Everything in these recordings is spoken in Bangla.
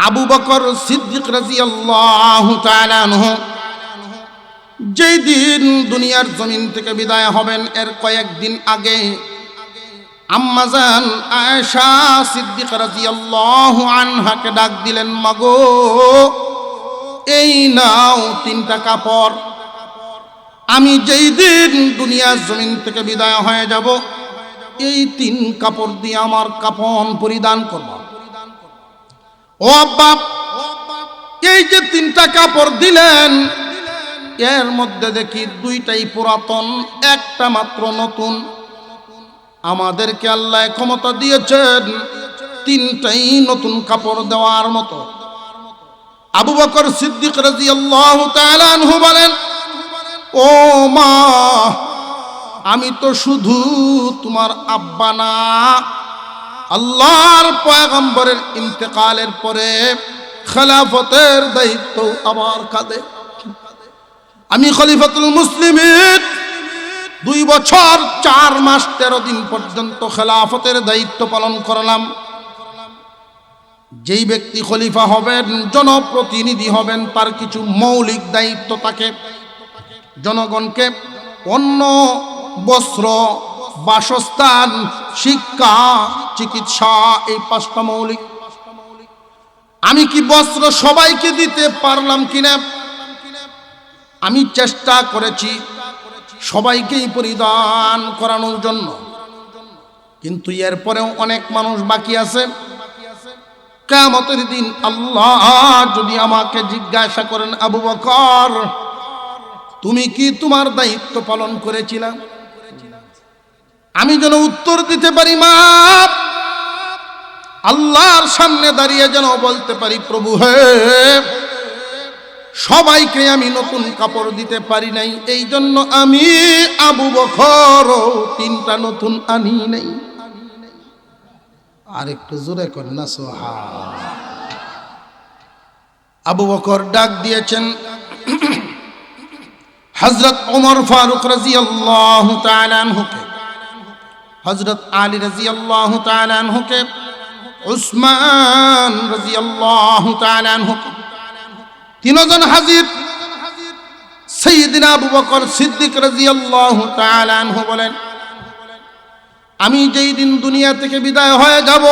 আবু বকর সিদ্দিক রাদিয়াল্লাহু তাআলা আনহু যেই দিন দুনিয়ার জমিন থেকে বিদায় হবেন এর কয়েকদিন আগে আম্মাজান আয়েশা সিদ্দিকা রাদিয়াল্লাহু আনহাকে ডাক দিলেন, মাগো এই নাও 3টা কাপড়, আমি যেই দিন দুনিয়ার জমিন থেকে বিদায় হয়ে যাব এই 3 কাপড় দিয়ে আমার কাফন পরিধান করব। ও আব্বা, এই যে 3টা কাপড় দিলেন এর মধ্যে দেখি 2টাই পুরাতন, একটা মাত্র নতুন। আমাদেরকে আল্লাহ ক্ষমতা দিয়েছেন 3টাই নতুন কাপড় দেওয়ার মতো। আবু বকর সিদ্দিক রাদিয়াল্লাহু তাআলা আনহু বলেন, ও মা, আমি তো শুধু তোমার আব্বা না, আল্লাহর পয়গম্বরের ইন্তেকালের পরে খেলাফতের দায়িত্ব আমার কাঁধে। আমি খলিফাতুল মুসলিমিন 2 বছর 4 মাস 13 দিন পর্যন্ত খেলাফতের দায়িত্ব পালন করলাম। যেই ব্যক্তি খলিফা হবেন, জনপ্রতিনিধি হবেন, তার কিছু মৌলিক দায়িত্ব থাকে। জনগণকে অন্ন, বস্ত্র, বাসস্থান, শিক্ষা, চিকিৎসা, এই 5টা মৌলিক। আমি কি বস্ত্র সবাইকে দিতে পারলাম কিনা? আমি চেষ্টা করেছি সবাইকেই পরিধান করানোর জন্য, কিন্তু এরপরেও অনেক মানুষ বাকি আছে। কিয়ামতের দিন আল্লাহ যদি আমাকে জিজ্ঞাসা করেন, আবু বকর তুমি কি তোমার দায়িত্ব পালন করেছিলা? আমি যেন উত্তর দিতে পারি, মা, আল্লাহর সামনে দাঁড়িয়ে যেন বলতে পারি, প্রভু হে, সবাইকে আমি নতুন কাপড় দিতে পারি নাই, এই জন্য আমি আবু বকর 3টা নতুন আনি নাই। আর একটু জোরে করেন না সুবহান। আবু বকর ডাক দিয়েছেন হযরত ওমর ফারুক রাদিয়াল্লাহু তাআলা আনহুকে, হযরত আলী রাদিয়াল্লাহু তাআলা আনহুকে, উসমান রাদিয়াল্লাহু তাআলা আনহুকে। 3 জন হাজির। সাইয়্যিদিনা আবু বকর সিদ্দিক রাদিয়াল্লাহু তাআলা আনহু বলেন, আমি যেই দিন দুনিয়া থেকে বিদায় হয়ে যাব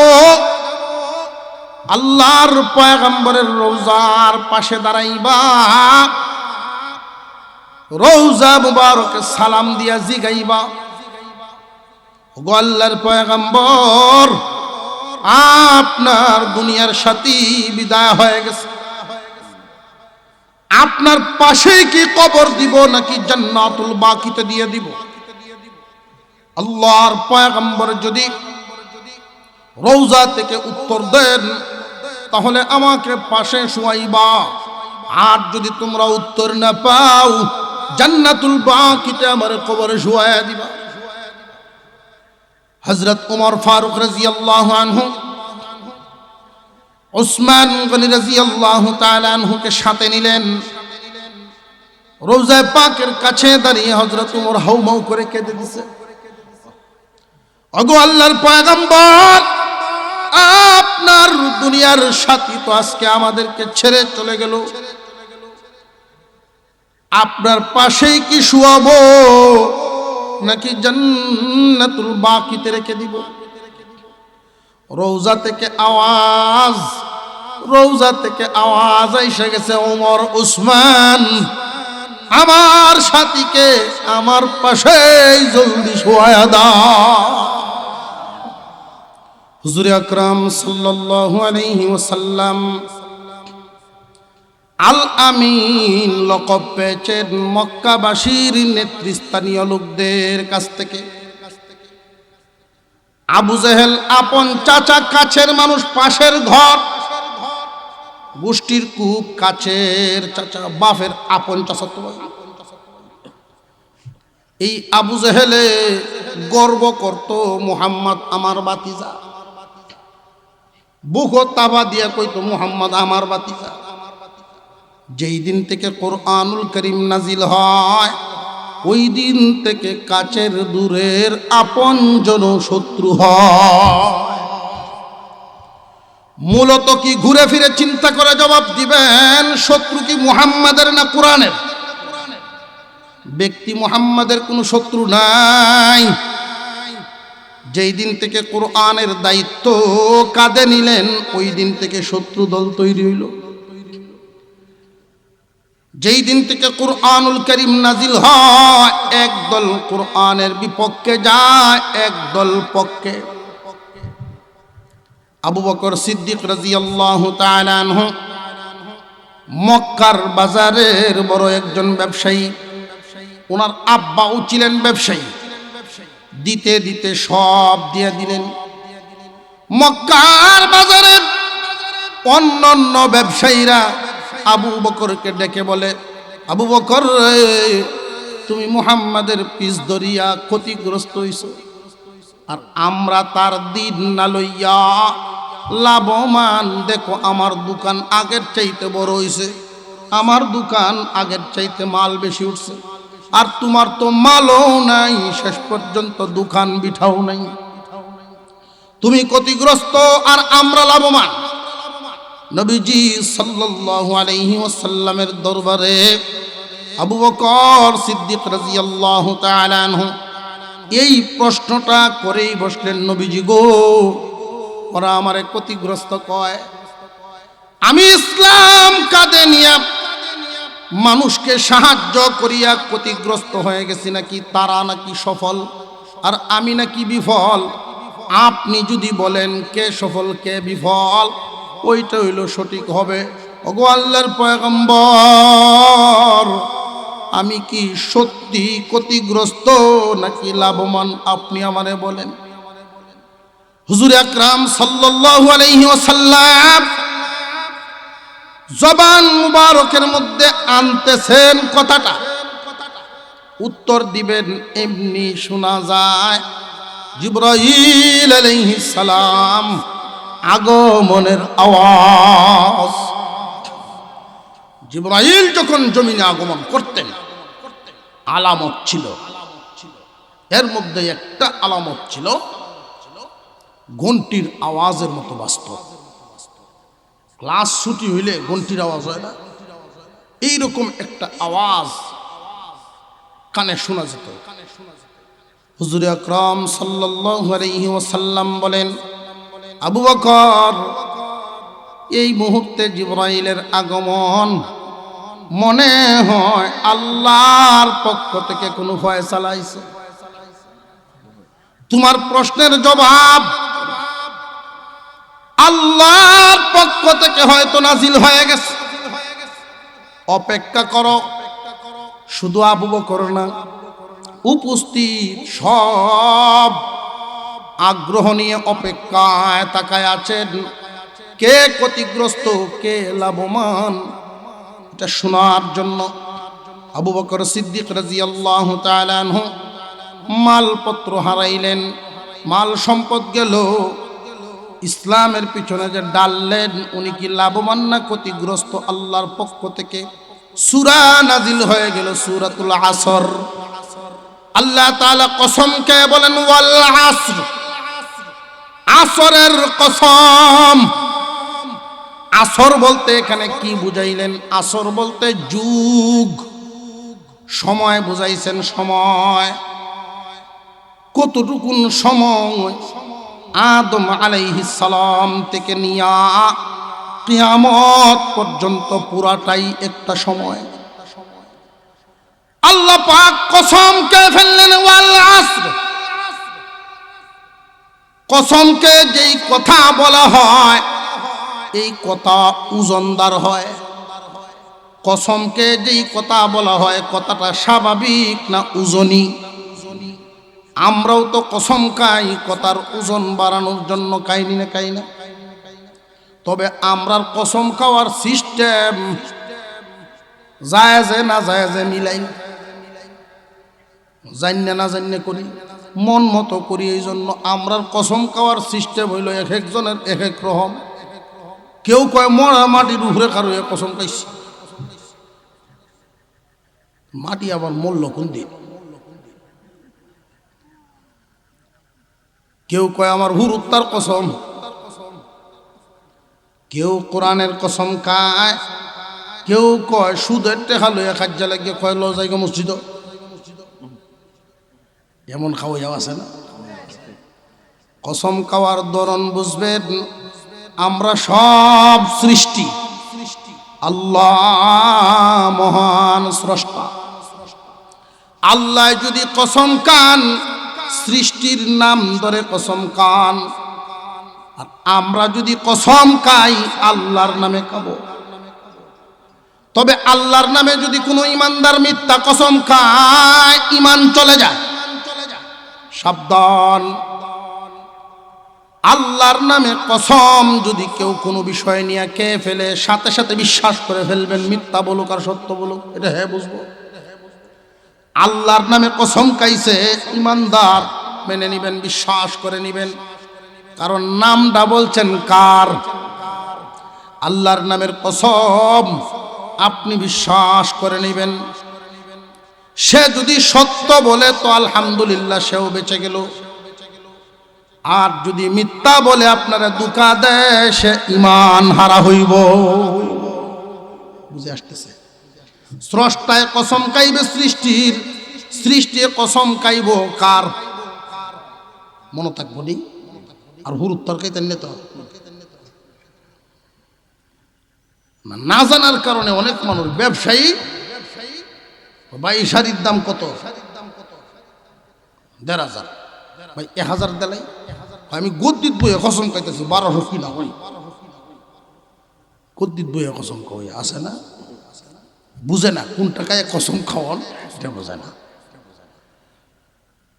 আল্লাহর পয়গম্বরের রওজার পাশে দাঁড়াইবা, রওজা মুবারকে সালাম দিয়া জিগাইবা, ওগো আল্লাহর পয়গম্বর, আপনার দুনিয়ার সাথী বিদায় হয়ে গেছে, আপনার পাশে কি কবর দিব নাকি জান্নাতুল বাকিতে দিয়ে দিব? আল্লাহর পয়গম্বর যদি রওজা থেকে উত্তর দেন তাহলে আমাকে পাশে শুয়াইবা, আর যদি তোমরা উত্তর না পাও জান্নাতুল বাকিতে আমার কবরে শুয়াইয়া দিবা। হযরত ওমর ফারুক রাদিয়াল্লাহু আনহু উসমান গনি রাদিয়াল্লাহু তাআলা আনহুকে সাথে নিলেন। রওজা পাকের কাছে দাঁড়িয়ে হযরত ওমর হাউমাউ করে কেঁদে দিছে, ওগো আল্লাহর পয়গম্বর, আপনার দুনিয়ার সাথী তো আজকে আমাদেরকে ছেড়ে চলে গেল, আপনার পাশেই কি শুয়াবো নাকি জান্নাতুল বাকিতে রেখে দিব? রওজা থেকে আওয়াজ এসে গেছে, ওমর, উসমান, আমার সাথীকে আমার পাশেই জলদি শোয়া দাও। হুজুর আকরাম সাল্লাল্লাহু আলাইহি ওয়াসাল্লাম আল আমিন লকব পেয়েছেন মক্কাবাসীর নেতৃস্থানীয় লোকদের কাছ থেকে। আবু জেহেল আপন চাচা, কাছের মানুষ, পাশের ঘর, গোষ্ঠীর খুব কাছের চাচা, বাপের আপন চাচাতো ভাই। এই আবু জেহেলে গর্ব করত, মুহাম্মদ আমার বাতিজা, বুক তাবা দিয়া কইতো মুহাম্মদ আমার বাতিজা। যেই দিন থেকে কোরআনুল কারীম নাজিল হয় ওই দিন থেকে কাছের দূরের আপনজন শত্রু হয়। মূলত কি ঘুরে ফিরে চিন্তা করে জবাব দিবেন, শত্রু কি মুহাম্মাদের না কোরআনের? ব্যক্তি মুহাম্মাদের কোনো শত্রু নাই। যেই দিন থেকে কোরআনের দায়িত্ব কাঁধে নিলেন, ওই দিন থেকে শত্রু দল তৈরি হইল। যেই দিন থেকে কোরআনুল কারীম নাজিল হয়, একদল কোরআনের বিপক্ষে যায়, একদল পক্ষে। আবু বকর সিদ্দিক রাদিয়াল্লাহু তাআলা আনহু মক্কার বাজারের বড় একজন ব্যবসায়ী, ওনার আব্বাও ছিলেন ব্যবসায়ী। দিতে দিতে সব দিয়ে দিলেন। মক্কার বাজারের অন্যান্য ব্যবসায়ীরা আবু বকরকে ডেকে বলে, আবু বকর, তুমি মুহাম্মাদের পিছ ধরিয়া ক্ষতিগ্রস্ত হইছ, আর আমরা তার দিন না লইয়া লাভবান। দেখো আমার দোকান আগের চাইতে বড় হইছে, আমার দোকান আগের চাইতে মাল বেশি উঠছে, আর তোমার তো মালও নাই, শেষ পর্যন্ত দোকান বিঠাও নাই। তুমি ক্ষতিগ্রস্ত আর আমরা লাভবান। নবীজি সাল্লাল্লাহু আলাইহি ওয়াসাল্লামের দরবারে আবু বকর সিদ্দিক রাদিয়াল্লাহু তাআলা আনহু এই প্রশ্নটা করেই বসলেন, নবীজি গো, ওরা আমারে ক্ষতিগ্রস্ত কয়, আমি ইসলাম কাঁধে নিয়ে মানুষকে সাহায্য করিয়া ক্ষতিগ্রস্ত হয়ে গেছি, নাকি তারা নাকি সফল আর আমি নাকি বিফল? আপনি যদি বলেন কে সফল কে বিফল, ওইটা হইল সঠিক হবে। ওগো আল্লাহর পয়গম্বর, আমি কি সত্যি ক্ষতিগ্রস্ত নাকি লাভবান, আপনি আমারে বলেন। হুজুর আকরাম সাল্লাল্লাহু আলাইহি ওয়াসাল্লাম জবান মুবারকের মধ্যে আনতেছেন কথাটা, উত্তর দিবেন এমনি শোনা যায়। জিবরাইল আলাইহিস সালাম আগমনের আওয়াজ। জিবরাইল যখন জমিনে আগমন করতেন, আলামত ছিল। এর মধ্যে একটা আলামত ছিল ঘন্টির আওয়াজের মতো বাস্তব। ক্লাস ছুটি হইলে ঘন্টির আওয়াজ হয় না, এইরকম একটা আওয়াজ কানে শোনা যেত। হুজুর আকরাম সাল্লাল্লাহু আলাইহি ওয়াসাল্লাম বলেন, আবু বকর, এই মুহূর্তে জিবরাইলের আগমন, মনে হয় আল্লাহর পক্ষ থেকে কোনো ফয়সালা আইছে। তোমার প্রশ্নের জবাব আল্লাহর পক্ষ থেকে হয়তো নাজিল হয়ে গেছে, অপেক্ষা করো। শুধু আবু বকর না, উপস্থিত সব আগ্রহ নিয়ে অপেক্ষায় তাকায় আছেন, কে ক্ষতিগ্রস্ত কে লাভবান, এটা শোনার জন্য। আবু বকর সিদ্দিক রাদিয়াল্লাহু তাআলা আনহু মালপত্র হারাইলেন, মাল সম্পদ গেল, ইসলামের পিছনে যে ডাললেন, উনি কি লাভবান না ক্ষতিগ্রস্ত? আল্লাহর পক্ষ থেকে সূরা নাজিল হয়ে গেল, সূরাতুল আসর। আল্লাহ তাআলা কসম কে বলেন, ওয়াল আসর, আসরের কসম। আসর বলতে এখানে কি বুঝাইলেন? আসর বলতে যুগ, সময় বুঝাইছেন। সময় কতটুকুন সময়? আদম আলাইহিস সালাম থেকে নিয়া কিয়ামত পর্যন্ত পুরাটাই একটা সময়। আল্লাহ পাক কসম কে ফেললেন, ওয়াল আসর। কসমকে যেই কথা বলা হয়, এই কথা ওজনদার হয়। কসমকে যেই কথা বলা হয়, কথাটা স্বাভাবিক না ওজনী? আমরাও তো কসম খাই কথার ওজন বাড়ানোর জন্য, খাইনি না খাই না? তবে আমরার কসম খাওয়ার সিস্টেম জায়েজে না জায়েজে মিলাই, জান্নে না জান্নে করি, মন মতো করি। এই জন্য আমরার কসম খাওয়ার সিস্টেম হইল এক একজনের এক এক রকম। কেউ কয় মরা মাটির উপরে কারো কসম খাইছি, মাটি আবার মূল্য কোন দিন। কেউ কয় আমার হুর উত্তার কসম, কেউ কোরআনের কসম খায়, কেউ কয় সুদের টেকা লইয়া খাজ্জা লাগিয়ে কয় ল যাইগো মসজিদ। এমন খাওয়াইয়াও আছে না? কসম খাওয়ার ধরন বুঝবেন। আমরা সব সৃষ্টি, আল্লাহ মহান স্রষ্টা। আল্লাহ যদি কসম খান, সৃষ্টির নাম ধরে কসম খান, আর আমরা যদি কসম খাই আল্লাহর নামে খাবো। তবে আল্লাহর নামে যদি কোনো ইমানদার মিথ্যা কসম খায়, ইমান চলে যায়। সাবধান, আল্লাহর নামে কসম যদি কেউ কোনো বিষয় নিয়ে খেয়ে ফেলে, সাথে সাথে বিশ্বাস করে ফেলবেন, মিথ্যা বলুক আর সত্য বলুক, এটা হ্যাঁ বুঝবো। আল্লাহর নামে কসম খাইছে, ইমানদার মেনে নিবেন, বিশ্বাস করে নিবেন, কারণ নামটা বলছেন কার? আল্লাহর নামের কসম আপনি বিশ্বাস করে নিবেন। সে যদি সত্য বলে তো আলহামদুলিল্লাহ, সেও বেঁচে গেল। আর যদি মিথ্যা বলে আপনারা ধোঁকা দেয়, সে ঈমান হারা হইব। বুঝে আসতেছে? স্রষ্টায় কসম খাইবে সৃষ্টির, সৃষ্টি কসম খাইব কার? মনে থাকবো নি? আর হুরুত তরকাইতেন তো না জানার কারণে অনেক মানুষ ব্যবসায়ী, ভাই শাড়ির দাম কত? ১,৫০০। ভাই ১,০০০ দেলাই। আমি গদ্দিত বইয়ে কসম খাইতেছি ১২০০ কিনা হই। গদ্দিত বইয়ে কসম খাওয়াই আছে না? বুঝে না কোন টাকায় কসম খাওয়ান, এটা বোঝে না।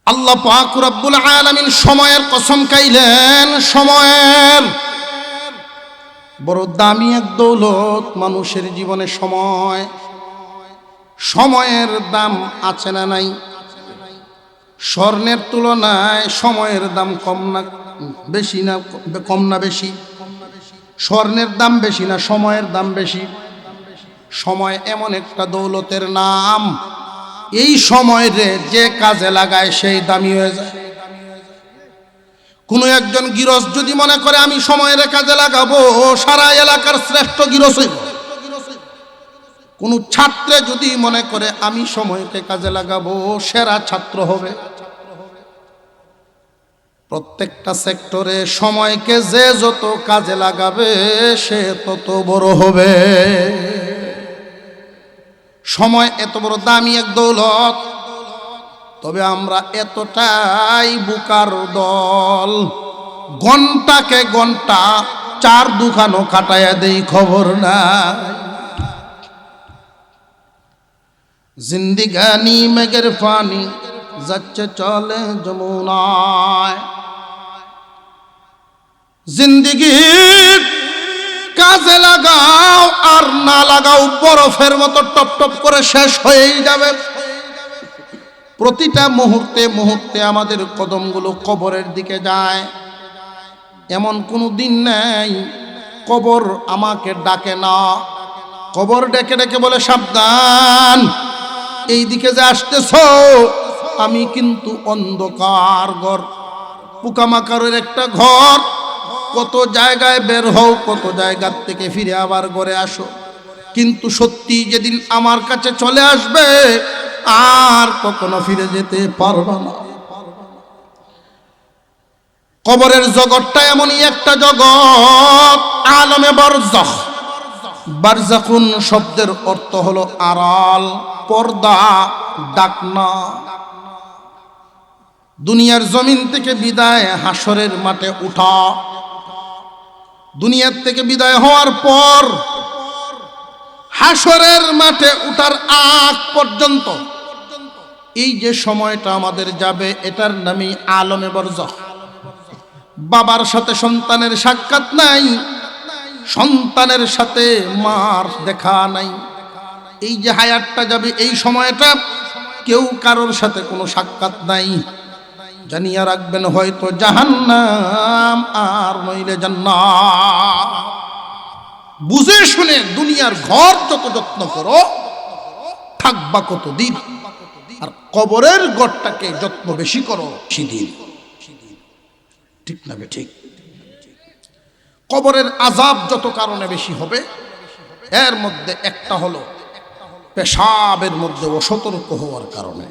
আল্লাহ পাক রব্বুল আলামিন সময়ের কসম খাইলেন। সময়ের বড় দামি এক দৌলত মানুষের জীবনে সময়। সময়ের দাম আছে না নাই? স্বর্ণের তুলনায় সময়ের দাম কম না বেশি? না কম না বেশি? স্বর্ণের দাম বেশি না সময়ের দাম বেশি? সময় এমন একটা দৌলতের নাম, এই সময়ের যে কাজে লাগায় সেই দামি হয়ে যায়। কোনো একজন গিরস যদি মনে করে আমি সময়ের কাজে লাগাবো, সারা এলাকার শ্রেষ্ঠ গিরস হইব। কোন ছাত্রে যদি মনে করে আমি সময়কে কাজে লাগাবো, সেরা ছাত্র হবে। প্রত্যেকটা সেক্টরে সময়কে যে যত কাজে লাগাবে, সে তত বড় হবে। সময় এত বড় দামি এক দৌলত, তবে আমরা এতটাই বুকার দল, ঘন্টাকে ঘন্টা 4 দোকানও কাটাইয়া দেই, খবর নাই। জিন্দিগানি মেঘের পানি যাচ্ছে চলে যমুনায়। জিন্দিগি কাজে লাগাও আর না লাগাও, বরফের মতো টপ টপ করে শেষ হয়েই যাবে। প্রতিটা মুহূর্তে মুহূর্তে আমাদের কদমগুলো কবরের দিকে যায়। এমন কোনো দিন নেই কবর আমাকে ডাকে না। কবর ডেকে ডেকে বলে, সাবধান, এই দিকে যে আসতেছ আমি কিন্তু অন্ধকার ঘর, পোকামাকড়ের একটা ঘর। কত জায়গায় বের হও, কত জায়গার থেকে ফিরে আবার ঘরে আসো, কিন্তু সত্যি যেদিন আমার কাছে চলে আসবে আর কখনো ফিরে যেতে পারবা না। কবরের জগৎটা এমনই একটা জগৎ, আলমে বারজাখ। বারজাখুন শব্দের অর্থ হলো আড়াল, পর্দা, ডাকনা। দুনিয়ার জমিন থেকে বিদায়, হাসরের মাঠে উঠা। দুনিয়ার থেকে বিদায় হওয়ার পর হাসরের মাঠে উঠার আগ পর্যন্ত এই যে সময়টা আমাদের যাবে, এটার নামই আলমে বারজাখ। বাবার সাথে সন্তানের সাক্ষাৎ নাই, সন্তানের সাথে মার দেখা নাই। এই যে হায়াতটা যাবে, এই সময়টা কেউ কারোর সাথে কোনো সাক্ষাৎ নাই। জানিয়া রাখবেন, হয়তো জাহান্নাম আর নইলে জান্নাত। বুঝে শুনে দুনিয়ার ঘর যত যত্ন করো, থাকবা কতদিন, আর কবরের ঘরটাকে যত্ন বেশি করো সেদিন। ঠিক না? ঠিক। কবরের আযাব যত কারণে বেশি হবে, এর মধ্যে একটা হলো পেশাবের মধ্যে অসতর্ক হওয়ার কারণে।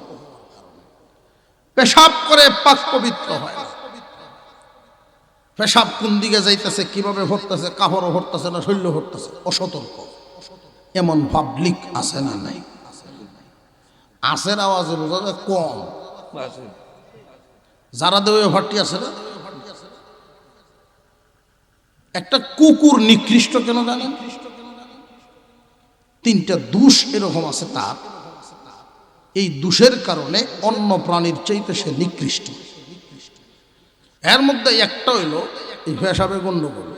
পেশাব করে পাক পবিত্র হয় না। পেশাব কোন দিকে যাইতেছে, কিভাবে ভরতেছে, কাপড়ও ভরতেছে না শৈল্য ভরতেছে, অসতর্ক। এমন পাবলিক আছে না নাই? আসের আওয়াজে বোঝা যায় কম। যারা দেওয়া ভাটি আছে না, একটা কুকুর নিকৃষ্ট কেন জানেন? তিনটা দোষ এরকম আছে তার, এই দোষের কারণে অন্য প্রাণীর চাইতে সে নিকৃষ্ট। এর মধ্যে একটা হইল এই পেশাবে গন্ডগোল।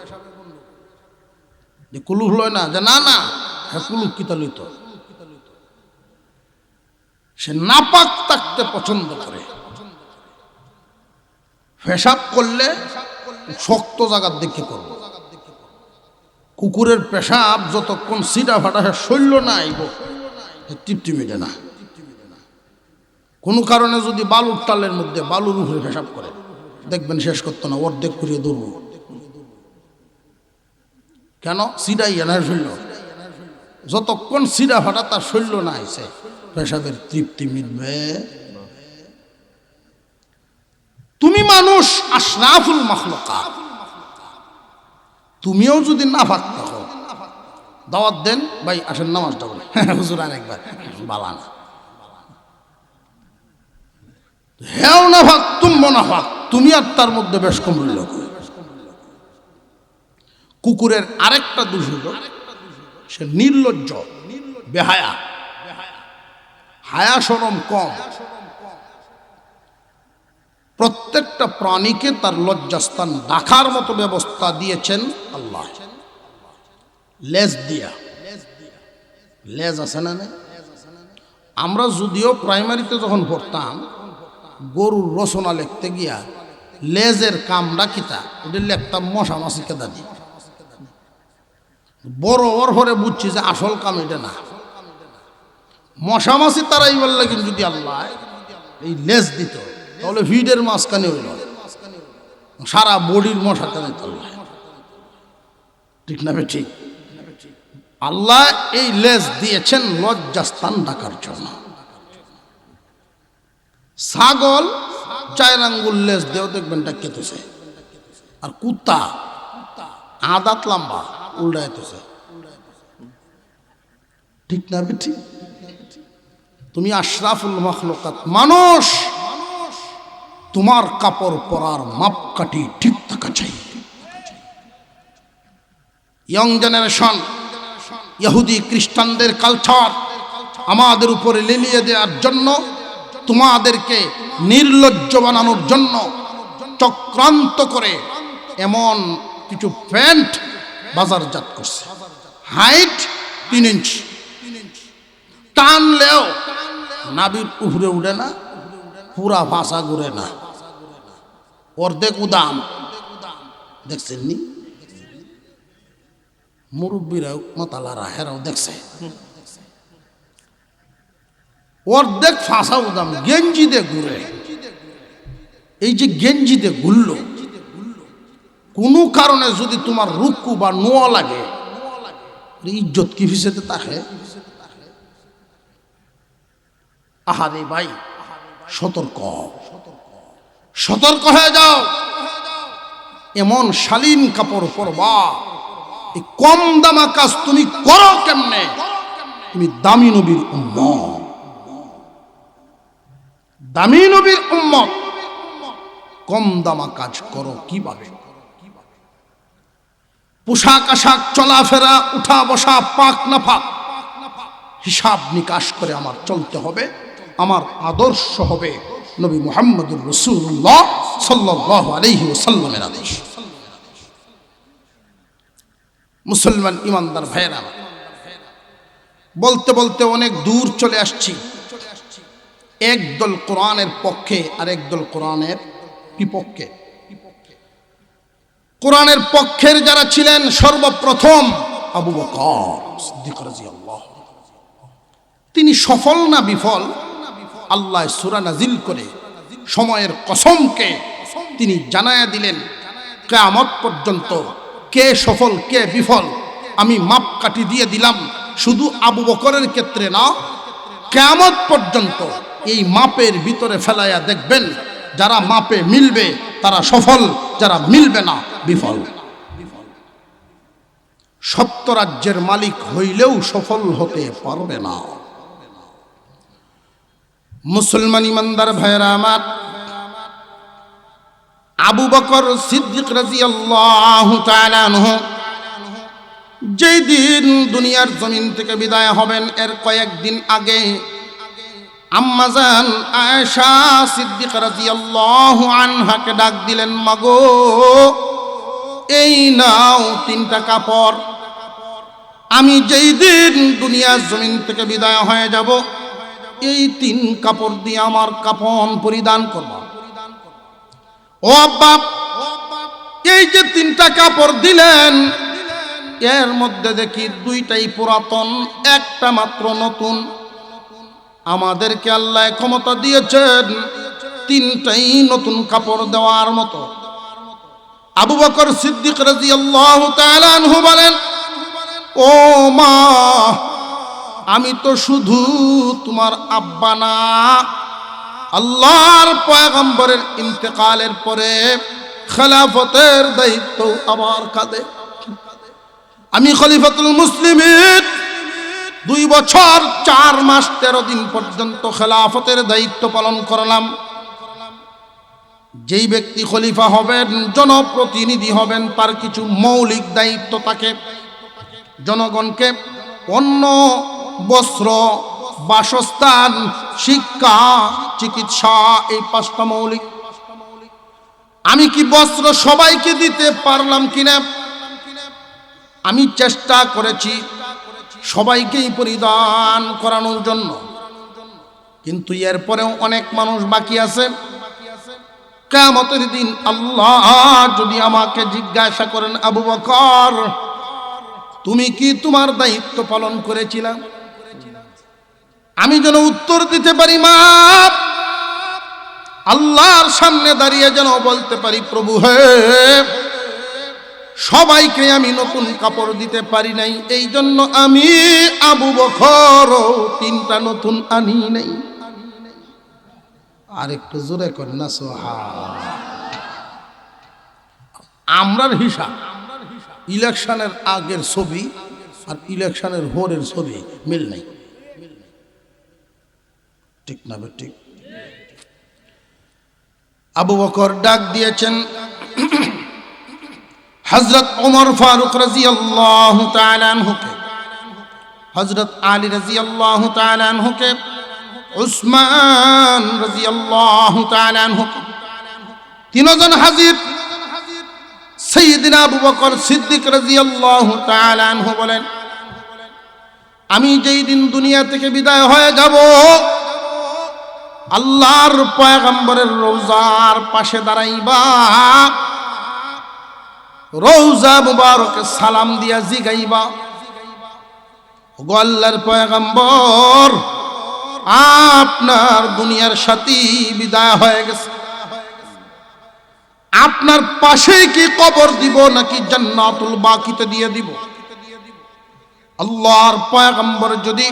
যে কুলুক লয় না, যে না না হ্যাঁ কুলুক কিতা লইত, সে নাপাক থাকতে পছন্দ করে। পেশাব করলে শক্ত জায়গার দিকে করবো। কুকুরের পেশাব যতক্ষণ সিটা ফাটা শৈল্য না আইব তৃপ্তি মিটে না। কোনো কারণে যদি বালুর টালের মধ্যে বালুর উপরে পেশাব করে, দেখবেন শেষ করতো না, অর্ধেক করিয়ে দৌড়ব। কেন? সিটাই না শৈল্য। যতক্ষণ সিটা ফাটা তার শৈল্য না আইছে পেশাবের তৃপ্তি মিটবে। তুমি মানুষ, আশরাফুল মাখলুকাত, তুমিও যদি নাপাক থাকো, দাওয়াত দেন, ভাই আসেন নামাজটা বলে, হুজুর আরেকবার বালা না। হেও নাফাক, তুমো নাফাক, তুমি আর তার মধ্যে বেশ কম রইল। কুকুরের আরেকটা দোষ হইল সে নির্লজ্জ, বেহায়া, হায়া শরম কম। প্রত্যেকটা প্রাণীকে তার লজ্জাস্থান রাখার মতো ব্যবস্থা দিয়েছেন আল্লাহ। লেজ দিয়া, লেজ আছে না? আমরা যদিও প্রাইমারিতে যখন পড়তাম, গরুর রচনা লিখতে গিয়া লেজের কামড়া কিতা এটা লিখতাম মশা মাছি কেদা দি। বড় ওর পরে বুঝছি যে আসল কাম এটা না, মশা মাছি তারাই বললে। কিন্তু যদি আল্লাহ এই লেজ দিত তাহলে ভিডের মাঝখানে হইল, সারা বডির মশা টানে আল্লাহ। ঠিক না? ঠিক। আল্লাহ এই লেজ দিয়েছেন লজ্জাস্থান ঢাকার জন্য। ছাগল 4 আঙ্গুল লেজ দেও দেখবেন ডাকেতেছে, আর কুত্তা আদাত লম্বা উল্টাইতেছে। ঠিক না? ঠিক। তুমি আশরাফুল মাখলুকাত মানুষ, তোমার কাপড় পরার মাপকাঠি ঠিক থাকা চাই। ইয়ং জেনারেশন ইহুদি খ্রিস্টানদের কালচার আমাদের উপরে লেলিয়ে দেওয়ার জন্য, তোমাদেরকে নির্লজ্জ বানানোর জন্য চক্রান্ত করে এমন কিছু প্যান্ট বাজারজাত করছে। হাইট 3 ইঞ্চি, টানলেও নাবির উপরে উঠে না, পুরা ভাষা ঘুরে না, অর্ধেক উদাম। দেখছেন নি? মুরব্বীরাও মাতালারা হেরাও দেখছে, অর্ধেক ফাঁসা উদাম, গেঞ্জিতে ঘুরে। এই যে গেঞ্জিতে ঘুরল, কোনো কারণে যদি তোমার রুকু বা নোয়া লাগে, ইজ্জত কি ফিসেতে তাকে। আহারে ভাই, সতর্ক, সতর্ক হয়ে যাও। এমন শালীন কাপড় পরবা, এই কম দামা কাজ তুমি করো কেমনে? তুমি দামি নবীর উম্মত, দামি নবীর উম্মত, কম দামা কাজ করো কিভাবে? পোশাক আশাক, চলাফেরা, উঠা বসা, পাক না পাক, হিসাব নিকাশ করে আমার চলতে হবে। আমার আদর্শ হবে নবী মুহাম্মদুর রাসূলুল্লাহ সাল্লাল্লাহু আলাইহি ওয়াসাল্লামের আদর্শ। মুসলমান ইমানদার ভাইরা, বলতে বলতে অনেক দূর চলে আসছি। একদল কোরআনের পক্ষে আর একদল কোরআনের বিপক্ষে। কোরআনের পক্ষের যারা ছিলেন, সর্বপ্রথম আবু বকর সিদ্দিক রাদিয়াল্লাহু আনহু। তিনি সফল না বিফল, আল্লাহ সূরা নাজিল করে সময়ের কসমকে তিনি জানায়া দিলেন, কিয়ামত পর্যন্ত কে সফল কে বিফল আমি মাপকাঠি দিয়ে দিলাম। শুধু আবু বকরের ক্ষেত্রে না, কিয়ামত পর্যন্ত এই মাপের ভিতরে ফেলাইয়া দেখবেন, যারা মাপে মিলবে তারা সফল, যারা মিলবে না বিফল। সপ্ত রাজ্যের মালিক হইলেও সফল হতে পারবে না। মুসলমান ইমানদার ভাইরা আমার, আবু বকর সিদ্দিক রাদিয়াল্লাহু তাআলা আনহু যেই দিন দুনিয়ার জমিন থেকে বিদায় হবেন, এর কয়েকদিন আগে আম্মাজান আয়েশা সিদ্দিকা রাদিয়াল্লাহু আনহাকে ডাক দিলেন, মাগো এই নাও 3টা কাপড়, আমি যেই দিন দুনিয়ার জমিন থেকে বিদায় হয়ে যাব এই 3 কাপড় দিয়ে আমার কাফন পরিধান করবা। ও আব্বা, এই যে 3টা কাপড় দিলেন, এর মধ্যে দেখি 2টাই পুরাতন, একটা মাত্র নতুন। আমাদেরকে আল্লাহ ক্ষমতা দিয়েছেন 3টাই নতুন কাপড় দেওয়ার মতো। আবু বকর সিদ্দিক রাদিয়াল্লাহু তাআলা আনহু বলেন, ও মা, আমি তো শুধু তোমার আব্বা না, আল্লাহর পয়গম্বরের ইন্তেকালের পরে খেলাফতের দায়িত্ব আমার কাঁধে। আমি খলিফাতুল মুসলিমিন 2 বছর 4 মাস 13 দিন পর্যন্ত খেলাফতের দায়িত্ব পালন করলাম। যেই ব্যক্তি খলিফা হবেন, জনপ্রতিনিধি হবেন, তার কিছু মৌলিক দায়িত্ব থাকে। জনগণকে অন্ন, বস্ত্র, বাসস্থান, শিক্ষা, চিকিৎসা, এই 5টা মৌলিক। আমি কি বস্ত্র সবাইকে দিতে পারলাম কিনা? আমি চেষ্টা করেছি সবাইকেই পরিধান করানোর জন্য, কিন্তু এরপরেও অনেক মানুষ বাকি আছে। কিয়ামতের দিন আল্লাহ যদি আমাকে জিজ্ঞাসা করেন, আবু বকর তুমি কি তোমার দায়িত্ব পালন করেছিলা? আমি যেন উত্তর দিতে পারি, মা, আল্লাহর সামনে দাঁড়িয়ে যেন বলতে পারি, প্রভু হে, সবাইকে আমি নতুন কাপড় দিতে পারি নাই, এই জন্য আমি আবু বকর 3টা নতুন আনি নাই। আর একটু জোরে করেন না সুবহান। আমরার হিসাব ইলেকশনের আগের ছবি আর ইলেকশনের পরের ছবি মিল নাই, ঠিক না? ঠিক। আবু বকর ডাক দিয়েছেন হযরত ওমর ফারুক রাদিয়াল্লাহু তাআলা আনহুকে, হযরত আলী রাদিয়াল্লাহু তাআলা আনহুকে, উসমান রাদিয়াল্লাহু তাআলা আনহুকে। 3 জন হাজির। সাইয়েদনা আবু বকর সিদ্দিক রাদিয়াল্লাহু তাআলা আনহু বলেন, আমি যেই দিন দুনিয়া থেকে বিদায় হয়ে যাব, আল্লাহর পয়গম্বরের রওজার পাশে দাঁড়াইবা, রওজা মুবারকে সালাম দিয়া জিগাইবা, ওগো আল্লাহর পয়গম্বর, আপনার দুনিয়ার সাথী বিদায় হয়ে গেছে, আপনার পাশে কি কবর দিব নাকি জান্নাতুল বাকিতে দিয়ে দিব? আল্লাহর পয়গম্বর যদি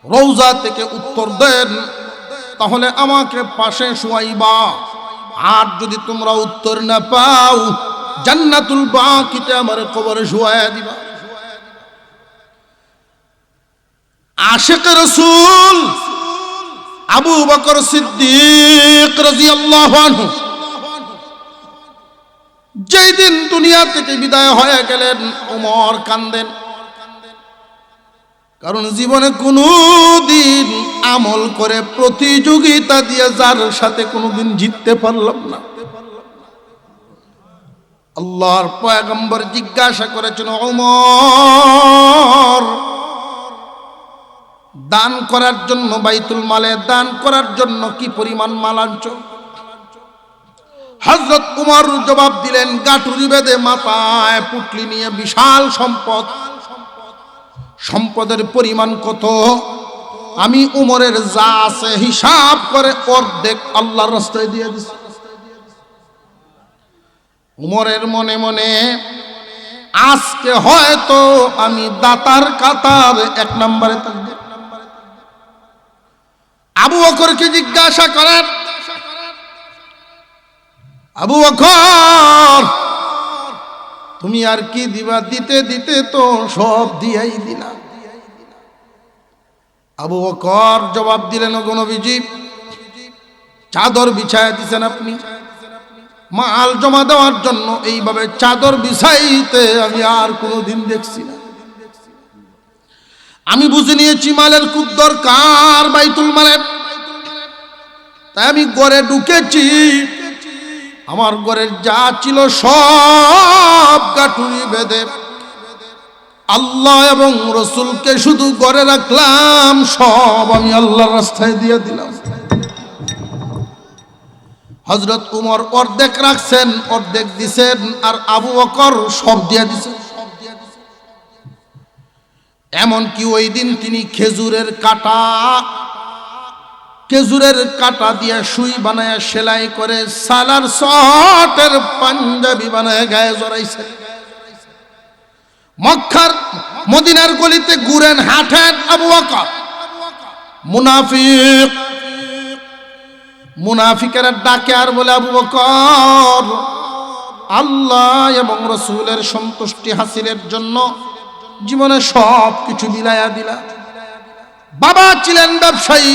রওজা থেকে উত্তর দেন তাহলে আমাকে পাশে শুয়াইবা, আর যদি তোমরা উত্তর না পাও জান্নাতুল বাকিতে আমার কবরে শুয়াইয়া দিবা। আশিক রাসূল আবু বকর সিদ্দিক রাদিয়াল্লাহু আনহু যেই দিন দুনিয়া থেকে বিদায় হয়ে গেলেন, ওমর কান্দেন, কারণ জীবনে কোনোদিন আমল করে প্রতিযোগিতা দিয়ে যার সাথে কোনোদিন জিততে পারলাম না। আল্লাহর পয়গম্বর জিজ্ঞাসা করেছেন, ওমর দান করার জন্য, বাইতুল মালে দান করার জন্য কি পরিমাণ মাল আনছো? হযরত উমর জবাব দিলেন, গাঁটুরি বেঁধে মাথায় পুটলি নিয়ে বিশাল সম্পদ। সম্পদের পরিমাণ কত? আমি উমরের যা আছে হিসাব করে অর্ধেক আল্লাহর রাস্তায় দিয়ে দিছি। উমরের মনে মনে আজকে হয়তো আমি দাতার কাতার 1 নম্বরে থাকব। আবু বকরকে জিজ্ঞাসা করেন, আবু বকর তুমি আর কি দিবা? দিতে দিতে তো সব দিয়াই দিলা। আবু বকর জবাব দিলেন, ওগো নবীজি, চাদর বিছায়া দিছেন আপনি, মাল জমা দেওয়ার জন্য এইভাবে চাদর বিছাইতে আমি আর কোনোদিন দেখছি না। আমি বুঝে নিয়েছি মালের খুব দরকার বাইতুল মালের, তাই আমি ঘরে ঢুকেছি। আমার ঘরের যা ছিল সব গাঁটুরি বেঁধে আল্লাহ এবং রসুলকে শুধু ঘরে রাখলাম, সব আমি আল্লাহর রাস্তায় দিয়ে দিলাম। হযরত উমর অর্ধেক রাখছেন, অর্ধেক দিছেন, আর আবু বকর সব দিয়ে দিছেন। এমনকি ওই দিন তিনি খেজুরের কাটা দিয়ে সুই বানায় সেলাই করে সালার শটের পাঞ্জাবি বানায় গায়ে জড়াইছে। মক্কার মদিনার গলিতে ঘুরেন, হাঁটেন আবু বকর। মুনাফিকেরা ডাকে আর বলে, আবু বকর আল্লাহ এবং রসুলের সন্তুষ্টি হাসিলের জন্য জীবনে সব কিছু বিলাইয়া দিলা। বাবা ছিলেন ব্যবসায়ী,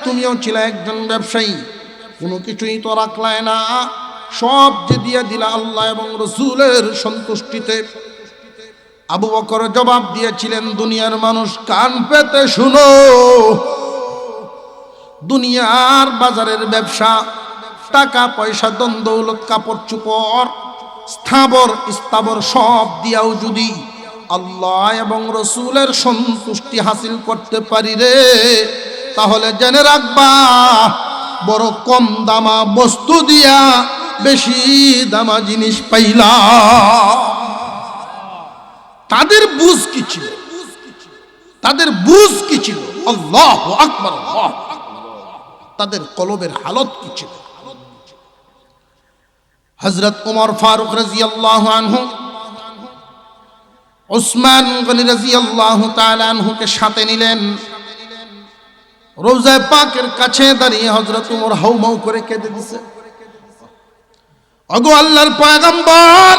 তুমিও ছিলে একজন ব্যবসায়ী, কোনো কিছুই তো রাখলাই না, সব যে দিয়ে দিলা আল্লাহ এবং রসুলের সন্তুষ্টিতে। আবু বকর জবাব দিয়েছিলেন, দুনিয়ার মানুষ কান পেতে শুনো, দুনিয়ার বাজারের ব্যবসা, টাকা পয়সা, ধন দৌলত, কাপড় চোপড়, স্থাবর সব দিয়াও যদি আল্লাহ এবং রসুলের সন্তুষ্টি হাসিল করতে পারি রে, তাহলে জেনে রাখবা বড় কম দামা বস্তু দিয়া বেশি দামা জিনিস পাইলা। তাদের বুঝ কি ছিল? তাদের বুঝ কি ছিল? আল্লাহু আকবার, আল্লাহ। তাদের কলবের হালত কি ছিল? হযরত ওমর ফারুক রাদিয়াল্লাহু আনহু উসমান গনি রাদিয়াল্লাহু তাআলা আনহুকে সাথে নিলেন। রওজা পাকের কাছে দাঁড়িয়ে হযরত ওমর হাউমাউ করে কেঁদে দিছে, ওগো আল্লাহর পয়গম্বর,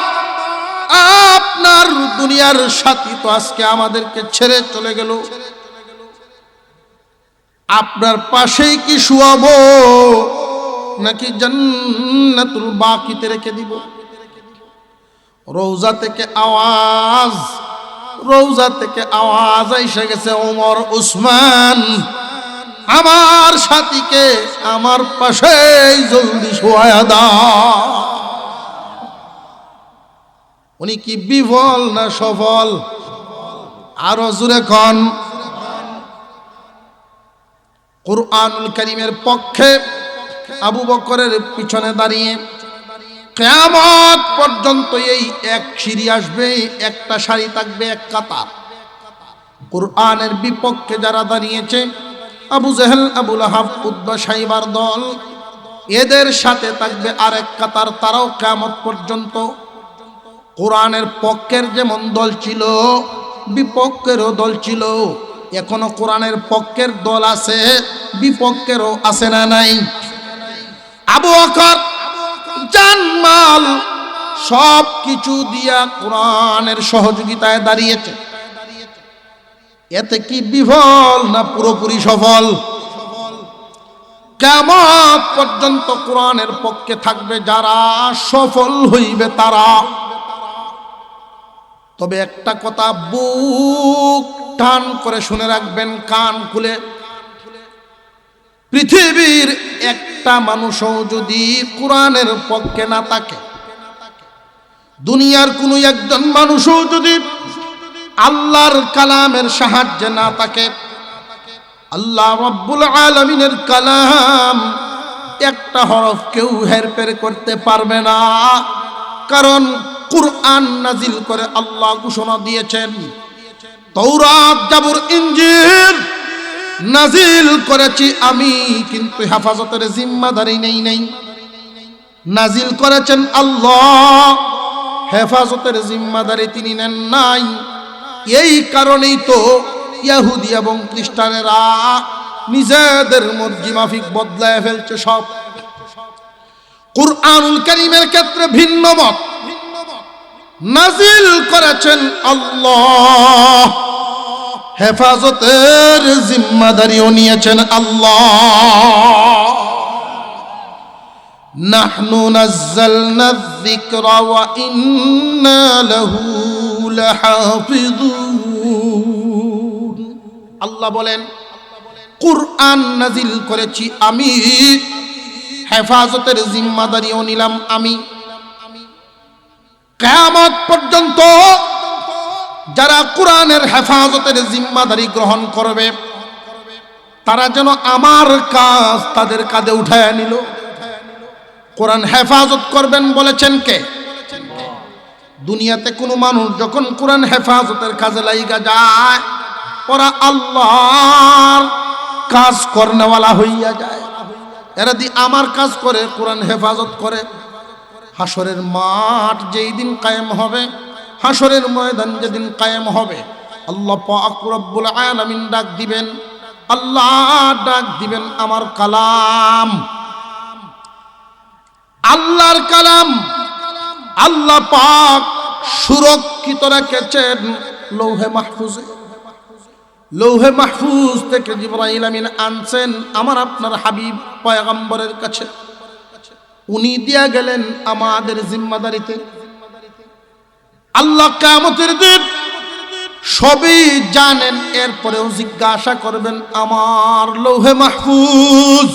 আপনার দুনিয়ার সাথী তো আজকে আমাদেরকে ছেড়ে চলে গেল, আপনার পাশেই কি শুয়াবো নাকি জান্নাতুল বাকিতে রেখে দিব? রওজা থেকে আওয়াজ এসে গেছে, ওমর, উসমান, আমার সাথীকে আমার পাশেই জলদি শোয়া দাও। উনি কি বিফল না সফল? আরো জোরে কোন। কুরআনুল কারীমের পক্ষে আবু বকরের পিছনে দাঁড়িয়ে কিয়ামত পর্যন্ত এই এক সিঁড়ি আসবে, একটা সারি থাকবে, এক কাতার। কুরআনের বিপক্ষে যারা দাঁড়িয়েছে, আবু জেহেল, আবু লাহাব, উতবা, সাইবার দল, এদের সাথে থাকবে আরেক কাতার, তারাও কিয়ামত পর্যন্ত। কোরআনের পক্ষের যেমন দল ছিল, বিপক্ষেরও দল ছিল। এখনো কোরআনের পক্ষের দল আছে, বিপক্ষেরও আছে না নাই? আবু বকর জানমাল সব কিছু দিয়া কোরআনের সহযোগিতায় দাঁড়িয়েছে। এতে কি বিফল না পুরোপুরি সফল? কিয়ামত পর্যন্ত কোরআনের পক্ষে থাকবে যারা, সফল হইবে তারা। তবে একটা কথা বুক টান করে শুনে রাখবেন, কান খুলে, পৃথিবীর একটা মানুষও যদি কোরআনের পক্ষে না থাকে, দুনিয়ার কোনো একজন মানুষও যদি আল্লাহর কালামের সাহায্যে না থাকে, আল্লাহ রাব্বুল আলামিনের কালাম একটা হরফ কেউ হেরফের করতে পারবে না। কারণ কুরআন নাজিল করে আল্লাহ ঘোষণা দিয়েছেন, তাওরাত, জাবুর, ইনজিল নাজিল করেছি আমি, কিন্তু হেফাজতের জিম্মাদারি নেই। নাজিল করেছেন আল্লাহ, হেফাজতের জিম্মাদারি তিনি নেন নাই। এই কারণেই তো ইহুদি এবং খ্রিস্টানেরা নিজেদের মর্জি মাফিক বদলায় ফেলছে সব। কুরআনুল কারীমের ক্ষেত্রে ভিন্ন মত নাজিল করেছেন আল্লাহ, হেফাজতের জিম্মাদারিও নিয়েছেন আল্লাহ। নাহনু নাযালনা যিকরা ওয়া ইন্না লাহু লাহাফিযুন। আল্লাহ বলেন, কুরআন নাজিল করেছি আমি, হেফাজতের জিম্মাদারিও নিলাম আমি। কিয়ামত পর্যন্ত যারা কোরআনের হেফাজতের জিম্মাদারি গ্রহণ করবে তারা যেন আমার কাজ তাদের কাঁধে উঠায় নিল। কোরআন হেফাজত করবেন বলেছেন কে? দুনিয়াতে কোনো মানুষ যখন কোরআন হেফাজতের কাজে লাইগা যায় ওরা আল্লাহর কাজ করনেওয়ালা হইয়া যায়। এরা দি আমার কাজ করে, কোরআন হেফাজত করে। হাসরের মাঠ যেই দিন কায়েম হবে, হাসরের ময়দান যেদিন কায়েম হবে, আল্লাহ পাক রব্বুল আলামিন ডাক দিবেন, আল্লাহ ডাক দিবেন আমার কালাম, আল্লাহর কালাম আল্লাহ পাক সুরক্ষিত রেখেছেন লৌহে মাহফুজে। লৌহে মাহফুজ থেকে জিবরাইল আমিন আনছেন আমার আপনার হাবিব পয়গম্বরের কাছে। উনি দিয়া গেলেন আমাদের জিম্মাদারিতে। আল্লাহ কিয়ামতের দিন সবই জানেন, এরপরেও জিজ্ঞাসা করবেন আমার লৌহে মাহফুজ,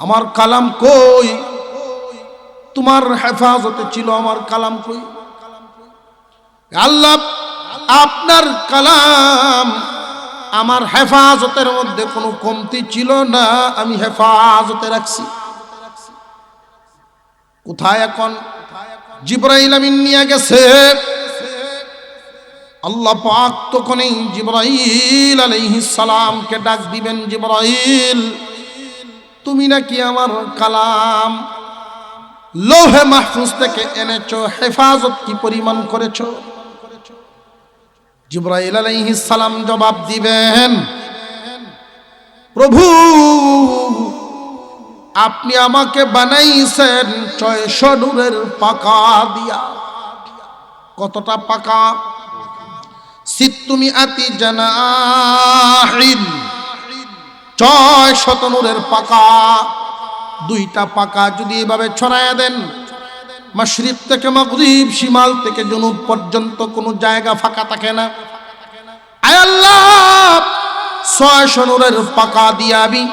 আমার কালাম কই? তোমার হেফাজতে ছিল, আমার কালাম কই? আল্লাহ, আপনার কালাম আমার হেফাজতের মধ্যে কোনো কমতি ছিল না, আমি হেফাজতে রাখছি। কোথায় এখন? জিবরাইল আমিন নিয়ে গেছে। আল্লাহ পাক তখনই জিবরাইল আলাইহিস সালামকে ডাক দিবেন, জিবরাইল তুমি নাকি আমার কালাম লৌহে মাহফুজ থেকে এনেছো, হেফাজত কি পরিমাণ করেছো? জিবরাইল আলাইহিস সালাম জবাব দিবেন, প্রভু আপনি আমাকে বানাইছেন 600 নূরের পাকা দিয়া। কতটা পাকা? সিত্তুমি আতি জানাহিন, 600 নূরের পাকা। দুইটা পাকা যদি এভাবে ছড়ায়া দেন, মাশরিক থেকে মাগরিব, শিমাল থেকে জুনুব পর্যন্ত কোনো জায়গা ফাঁকা থাকে না। আয় আল্লাহ, 600 নূরের পাকা দিয়া আমি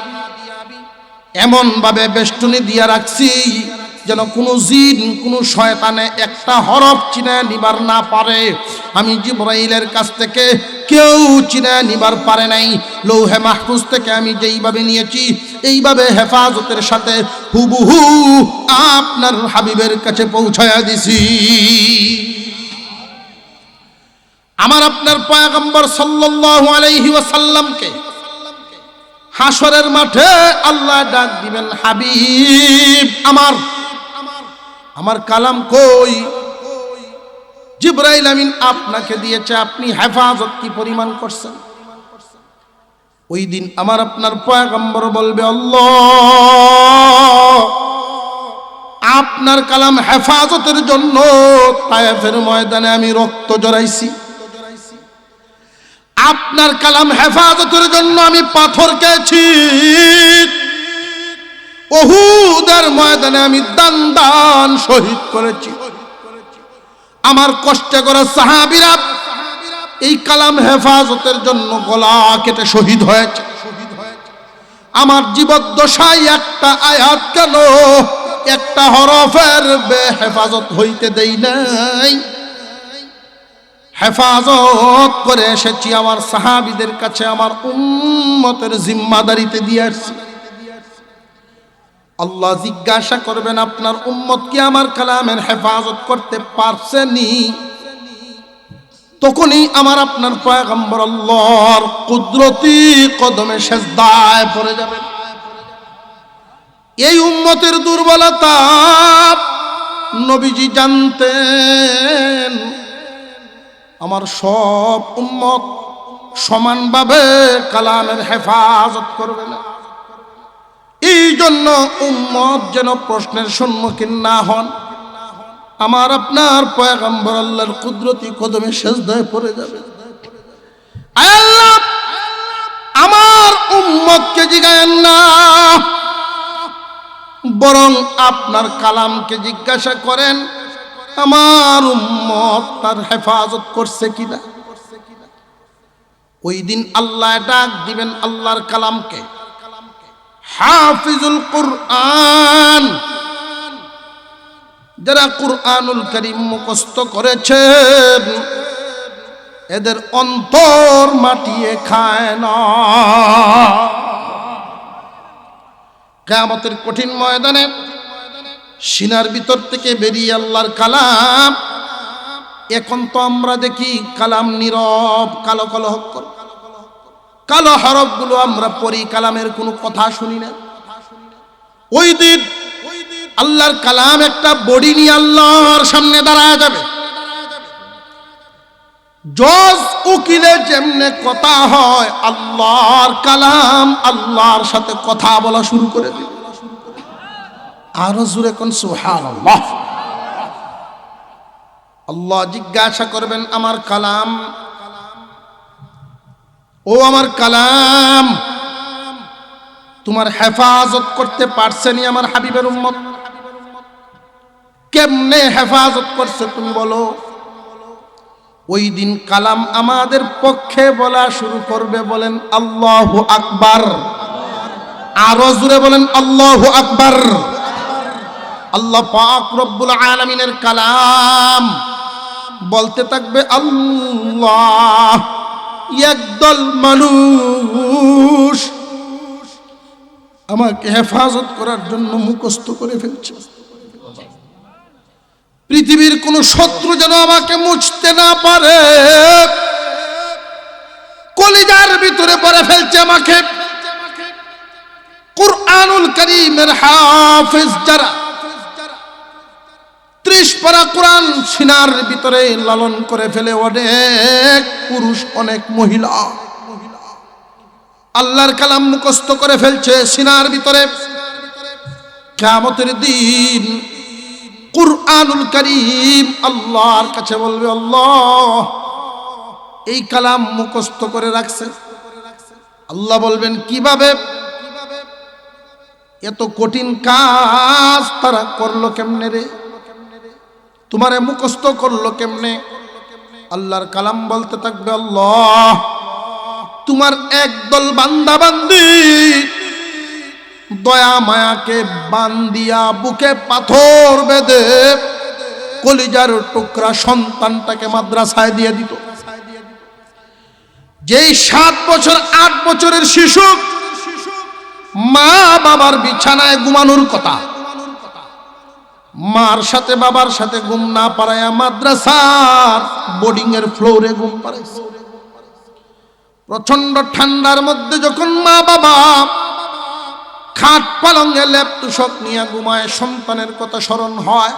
এমন ভাবে বেষ্টনী দিয়া রাখছি যেন কোনো জিন, কোনো শয়তানে একটা হরফ চিনে নিবার না পারে। আমি জিবরাইলের কাছ থেকে কেউ চিনে নিবার পারে নাই। লৌহে মাহফুজ থেকে আমি যেইভাবে নিয়েছি এইভাবে হেফাজতের সাথে হুবহু আপনার হাবিবের কাছে পৌঁছায়া দিছি। আমার আপনার পয়গম্বর সাল্লাল্লাহু আলাইহি ওয়াসাল্লামকে হাসরের মাঠে আল্লাহ ডাক দিবেন, হাবিব আমার কালাম কই? জিবরাইল আমিন আপনাকে দিয়েছে, আপনি হেফাজত কি পরিমাণ করছেন? ওই দিন আমার আপনার পয়গম্বর বলবে, আল্লাহ আপনার কালাম হেফাজতের জন্য তায়েফের ময়দানে আমি রক্ত জড়াইছি, আপনার কালাম হেফাজতের জন্য আমি পাথর খেয়েছি, উহুদের ময়দানে আমি দান শহীদ করেছি। আমার কষ্ট করে সাহাবীরা এই কালাম হেফাজতের জন্য গলা কেটে শহীদ হয়েছে। আমার জীবদ্দশায় একটা আয়াত কেন, একটা হরফের বেহেফাজত হইতে দেই নাই। হেফাজত করে এসেছি আমার সাহাবীদের কাছে, আমার উম্মতের জিম্মাদারিতে দিয়ে আসছি। আল্লাহ জিজ্ঞাসা করবেন, আপনার উম্মত কি আমার কালামের হেফাজত করতে পারছেনি? তখনই আমার আপনার পয়গম্বর আল্লাহর কুদরতি কদমে সেজদায় পড়ে যাবেন। এই উম্মতের দুর্বলতা নবীজি জানতেন। আমার সব উম্মত সমানভাবে কালামের হেফাজত করবে না, এই জন্য উম্মত যেন প্রশ্নের সম্মুখীন না হন। আমার আপনার পয়গম্বর আল্লাহর কুদরতি কদমে সেজদায় পড়ে যাবে, আল্লাহ আমার উম্মতকে জিজ্ঞাসা না, বরং আপনার কালামকে জিজ্ঞাসা করেন আমার উম্মত তার হেফাজত করছে কিনা। ওই দিন আল্লাহ ডাক দিবেন আল্লাহর কালামকে হাফিজুল কুরআন, যারা কুরআনুল কারীম মুখস্থ করেছেন এদের অন্তর মাটিয়ে খায় না। কিয়ামতের কঠিন ময়দানে সিনার ভিতর থেকে বেরিয়ে আল্লাহর কালাম, এখন তো আমরা দেখি কালাম নীরব, কালো কালো অক্ষর, কালো হরফগুলো আমরা পড়ি, কালামের কোনো কথা শুনি না। ওই দিন আল্লাহর কালাম একটা বডি নিয়ে আল্লাহর সামনে দাঁড়ায় যাবে। জজ উকিলে যেমনে কথা হয়, আল্লাহর কালাম আল্লাহর সাথে কথা বলা শুরু করে দিবে। আরো জোরে কোন সুবহানাল্লাহ। আল্লাহ জিজ্ঞাসা করবেন আমার কালাম, ও আমার কালাম, তোমার হেফাজত করতে পারছেনি আমার হাবিবের উম্মত? কেমনে হেফাজত করছে তুমি বলো? ওই দিন কালাম আমাদের পক্ষে বলা শুরু করবে, বলেন আল্লাহু আকবার। আরো জোরে বলেন আল্লাহু আকবার। আল্লাহ পাক রব্বুল আলামিনের কালাম বলতে থাকবে আল্লাহ, একদল মানুষ আমাকে হেফাজত করার জন্য মুখস্থ করে ফেলছে। পৃথিবীর কোন শত্রু যেন আমাকে মুছতে না পারে, কলিজার ভিতরে পড়ে ফেলছে আমাকে। কুরআনুল কারীমের হাফেজ যারা, 30 পারা কোরআন সিনার ভিতরে লালন করে ফেলে অনেক পুরুষ, অনেক মহিলা আল্লাহর কালাম মুখস্থ করে ফেলছে সিনার ভিতরে। কিয়ামতের দিন কুরআনুল কারীম আল্লাহর কাছে বলবে, আল্লাহ এই কালাম মুখস্থ করে রাখছে। আল্লাহ বলবেন কিভাবে? এত কঠিন কাজ তারা করলো কেমনে রে? তোমারে মুখস্থ করলো কেমনে? আল্লাহর কালাম বলতে থাকবে, আল্লাহ তোমার একদল বান্দা বান্দি দয়া মায়াকে বান্দিয়া বুকে পাথর বেঁধে কলিজার টুকরা সন্তানটাকে মাদ্রাসায় দিয়ে দিত। যেই 7 বছর 8 বছরের শিশু মা বাবার বিছানায় ঘুমানোর কথা, মার সাথে বাবার সাথে ঘুম না পারায়া মাদ্রাসার বোর্ডিং এর ফ্লোরে ঘুম পাড়াইছে। প্রচন্ড ঠান্ডার মধ্যে যখন মা বাবা খাট পালঙ্গে লেপ তুষক নিয়ে ঘুমায়, সন্তানের কথা স্মরণ হয়।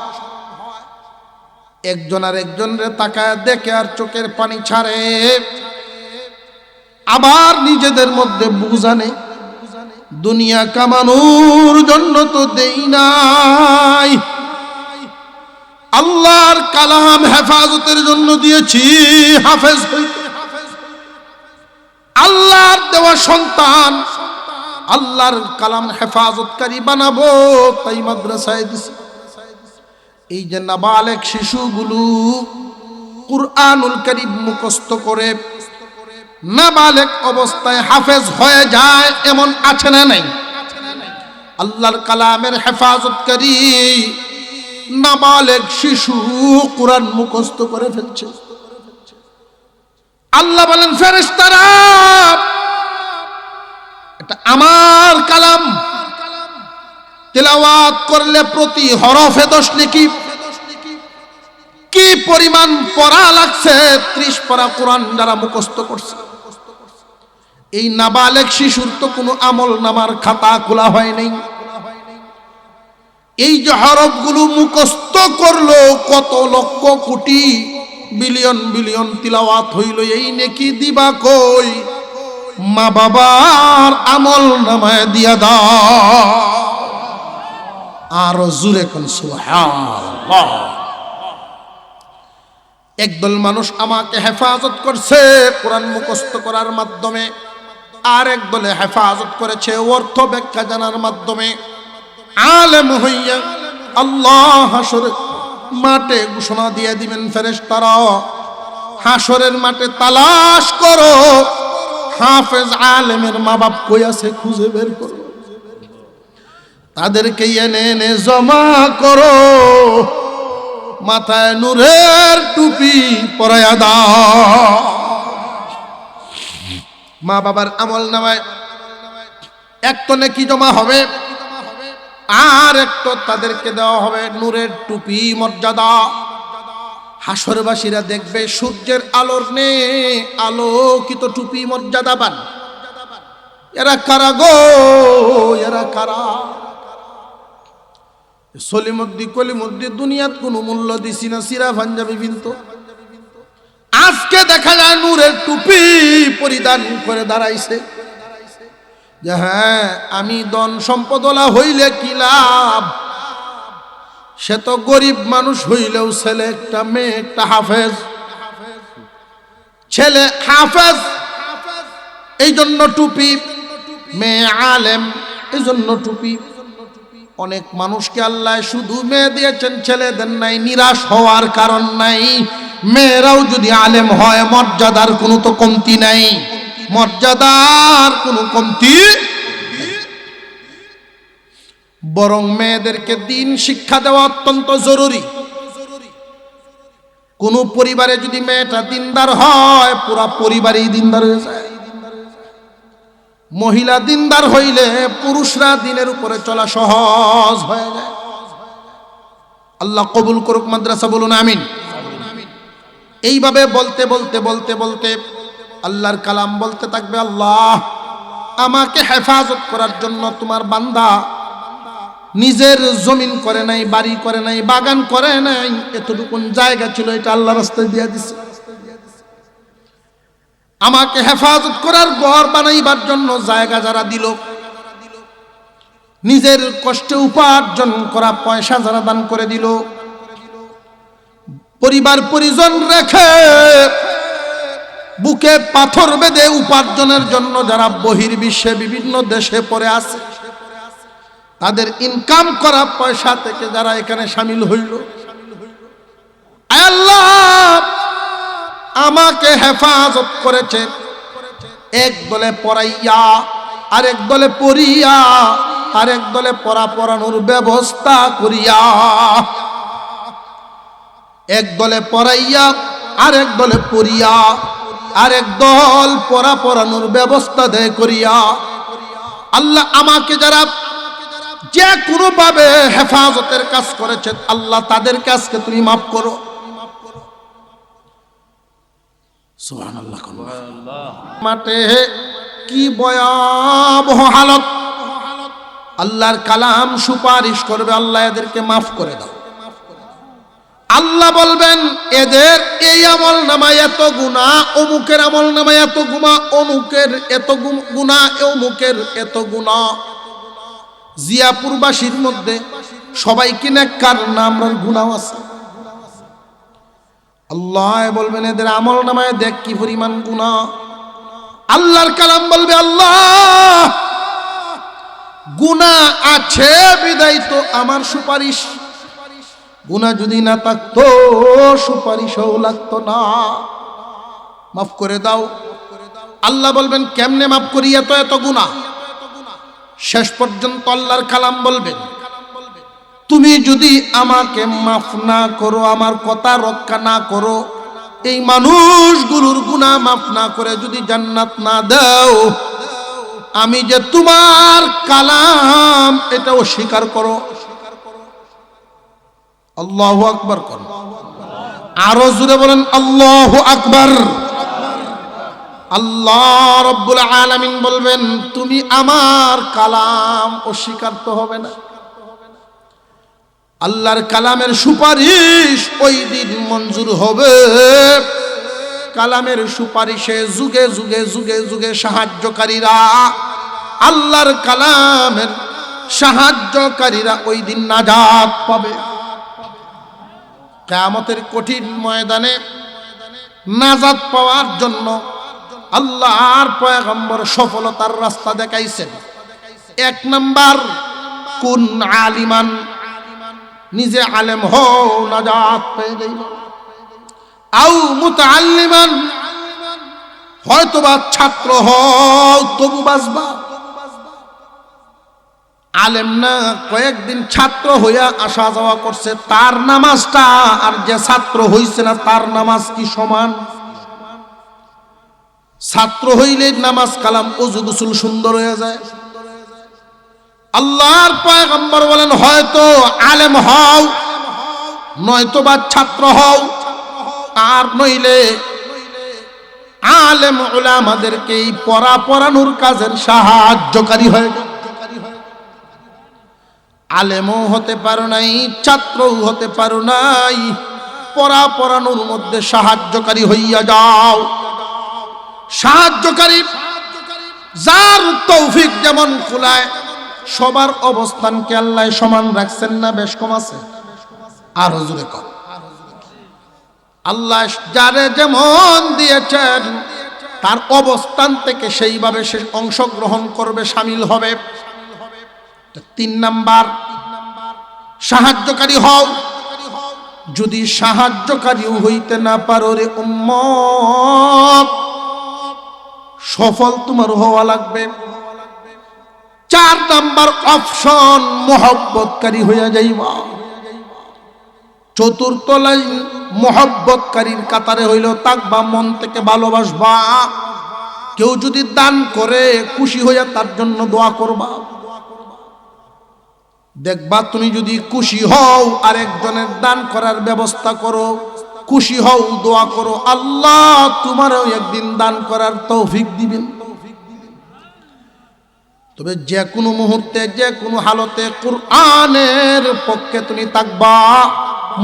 একজন আর একজনের তাকায় দেখে আর চোখের পানি ছাড়ে, আবার নিজেদের মধ্যে বুঝানে দুনিয়া কামানোর জন্য তো দেই নাই, আল্লাহর কালাম হেফাজতের জন্য দিয়েছি। হাফেজ হইতে আল্লাহর দেওয়া সন্তান আল্লাহর কালাম হেফাজতকারী বানাবো, তাই মাদ্রাসায় দিছে। এই যে নাবালেগ শিশুগুলো কুরআনুল কারীম মুখস্থ করে নাবালেগ অবস্থায় হাফেজ হয়ে যায়, এমন আছে না নাই? আল্লাহর কালামের হেফাজতকারী নাবালেগ শিশু কুরআন মুখস্থ করে ফেলছে। আল্লাহ বলেন, ফেরেশতারা এটা আমার কালাম, তেলাওয়াত করলে প্রতি হরফে 10 নেকি। কি পরিমাণ পড়া লাগছে! 30 পারা কোরআন যারা মুখস্থ করছে, এই নাবালেগ শিশুর তো কোনো আমল নামার খাতা খোলা হয় নাই। এই যে হরফগুলো মুখস্থ করলো, কত লক্ষ কোটি বিলিয়ন বিলিয়ন তিলাওয়াত হইল, এই নেকি দিবা কই? মা বাবার আমল নামায় দিয়া দাও। আর জোরে কোন সুবহানাল্লাহ। একদল মানুষ আমাকে হেফাজত করছে কোরআন মুখস্থ করার মাধ্যমে, আর একদলে হেফাজত করেছে অর্থ ব্যাখ্যা জানার মাধ্যমে। আলেম হইয়া আল্লাহ হাসরের মাঠে ঘোষণা দিয়ে দিবেন, ফেরেশতারা হাসরের মাঠে তালাশ করো, হাফেজ আলেমের মা বাপ কই আছে খুঁজে বের করো, তাদেরকে এনে এনে জমা করো, মাথায় নূরের টুপি পরায়া দাও। মা বাবার আমল নামায় এক তো নেকি জমা হবে, আর এক তো তাদেরকে দেওয়া হবে নূরের টুপি মর্যাদা। হাসরবাসীরা দেখবে সূর্যের আলোর নে আলোকিত টুপি মর্যাদাবান। এরা কারা গো? এরা কারা? সলিমুদ্দি কলিমুদ্দি দুনিয়াত কোনো মূল্য দিছি না, সিরা পাঞ্জাবি বিনতো। আজকে দেখা যায় নূরের টুপি পরিধান করে দাঁড়াইছে যে হ্যাঁ আমি ধন সম্পদওয়ালা হইলে কি লাভ? সে তো গরিব মানুষ হইলেও ছেলে একটা, মেয়ে একটা হাফেজ, ছেলে হাফেজ এই জন্য টুপি, মেয়ে আলেম এই জন্য টুপি। অনেক মানুষকে আল্লাহ শুধু মেয়ে দিয়েছেন, ছেলে দেন নাই, নিরাশ হওয়ার কারণ নাই। মেয়েরাও যদি আলেম হয় মর্যাদার কোনো তো কমতি নাই, মর্যাদার কোনো কমতি, বরং মেয়েদেরকে দিন শিক্ষা দেওয়া অত্যন্ত জরুরি। কোন পরিবারে যদি মেয়েটা দিনদার হয়, পুরা পরিবারই দিনদার হয়ে যায়। মহিলা দিনদার হইলে পুরুষরা দিনের উপরে চলা সহজ হয়ে যায়। আল্লাহ কবুল করুক মাদ্রাসা, বলুন আমিন। এইভাবে বলতে বলতে বলতে বলতে আল্লাহর কালাম বলতে থাকবে, আল্লাহ আমাকে হেফাজত করার জন্য তোমার বান্দা নিজের জমিন করে নাই, বাড়ি করে নাই, বাগান করে নাই, এতটুকুন জায়গা ছিল এটা আল্লাহ রাস্তায় দিয়ে দিছে। আমাকে হেফাজত করার ঘর বানাইবার জন্য জায়গা যারা দিল, নিজের কষ্টে উপার্জন করা পয়সা যারা দান করে দিল, পরিবার পরিজন রেখে বুকে পাথর বেঁধে উপার্জনের জন্য যারা বহির্বিশ্বে বিভিন্ন দেশে পড়ে আছে, তাদের ইনকাম করা পয়সা থেকে যারা এখানে শামিল হইল, আল্লাহ আমাকে হেফাজত করেছে। এক দলে পড়াইয়া, আরেক দলে পড়িয়া, আরেক দলে পড়ানোর ব্যবস্থা করিয়া, এক দলে পড়াইয়া, আরেক দলে পড়িয়া, আরেক দল পড়ানোর ব্যবস্থা দেয় করিয়া। আল্লাহ আমাকে যারা যে কোনো ভাবে হেফাজতের কাজ করেছেন, আল্লাহ তাদের কাজকে তুমি মাফ করো। সুবহানাল্লাহ। মাঠে কি ভয়াবহ হালত! আল্লাহর কালাম সুপারিশ করবে, আল্লাহ এদেরকে মাফ করে দাও। আল্লাহ বলবেন এদের এই আমল নামায় এত গুনাহ, অমুকের আমল নামায় এত গুনাহ, অমুকের এত গুনাহ, অমুকের এত গুনাহ। জিয়াপুরবাসীর মধ্যে সবাই কি নেককার না আমরার গুনাহ আছে? আল্লাহ বলবেন এদের আমল নামায় দেখ কি পরিমাণ গুনাহ। আল্লাহর কালাম বলবে আল্লাহ গুনাহ আছে বিদায় তো আমার সুপারিশ, গুনাহ যদি না থাকতো সুপারিশও লাগতো না, মাফ করে দাও। আল্লাহ বলবেন কেমনে মাফ করি, এত এত গুনাহ। শেষ পর্যন্ত আল্লাহর কালাম বলবেন তুমি যদি আমাকে মাফ না করো, আমার কথা রক্ষা না করো, এই মানুষগুলোর গুনাহ মাফ না করে যদি জান্নাত না দাও, আমি যে তোমার কালাম এটা অস্বীকার করো। আল্লাহু আকবার করো, আরো জোরে বলেন আল্লাহু আকবার। আল্লাহ রব্বুল আলামিন বলবেন তুমি আমার কালাম অস্বীকার তো হবে না। আল্লাহর কালামের সুপারিশ ওই দিন মঞ্জুর হবে। কালামের সুপারিশে যুগে যুগে যুগে যুগে সাহায্যকারীরা, আল্লাহর কালামের সাহায্যকারীরা ওই দিন নাজাত পাবে। কিয়ামতের কঠিন ময়দানে নাজাত পাওয়ার জন্য আল্লাহর পয়গম্বর সফলতার রাস্তা দেখাইছেন। 1 নাম্বার, কুন আলিমান, নিজে আলেম হও, নাজাত পেয়ে যাইবা। আও মুতাআল্লিমান, হয়তোবা ছাত্র হও তবু বাঁচবা। আলেম না, কয়েকদিন ছাত্র হইয়া আসা যাওয়া করছে, তার নামাজটা আর যে ছাত্র হইছে না তার নামাজ কি সমান? ছাত্র হইলে নামাজ কালাম ওযু গোসল সুন্দর হয়ে যায়। আল্লাহর পয়গম্বর বলেন হয়তো আলেম হও, নয়তোবা ছাত্র হও, আর নইলে আলেম উলামাদেরকে এই পড়ানোর কাজের সাহায্যকারী হয়ে যাও। আলেমও হতে পারো নাই, ছাত্রও হতে পারো নাই, পড়ানোর মধ্যে সাহায্যকারী হইয়া যাও। সাহায্যকারী যার তৌফিক যেমন কুলায়, সবার অবস্থানকে আল্লাহ সমান রাখছেন না বেশ কম আছে? আরো জোরে কর। আল্লাহ যারে যেমন দিয়েছেন তার অবস্থান থেকে সেইভাবে সে অংশগ্রহণ করবে, শামিল হবে। 3 নাম্বার, সাহায্যকারী হও। যদি সাহায্যকারীও হইতে না পারো রে উম্মত, সফল তোমার হওয়া লাগবে। 4 নাম্বার অপশন, মহব্বতকারী হইয়া যাইবা। 4র্থ লাইন, মহব্বতকারীর কাতারে হইলেও থাকবা, মন থেকে ভালোবাসবা। কেউ যদি দান করে খুশি হইয়া তার জন্য দোয়া করবা। দেখবা তুমি যদি খুশি হও আর একজনের দান করার ব্যবস্থা করো, খুশি হও, দোয়া করো, আল্লাহ তোমারও একদিন দান করার তৌফিক দিবেন। তবে যে কোনো মুহূর্তে যে কোনো হালতে কোরআনের পক্ষে তুমি থাকবা,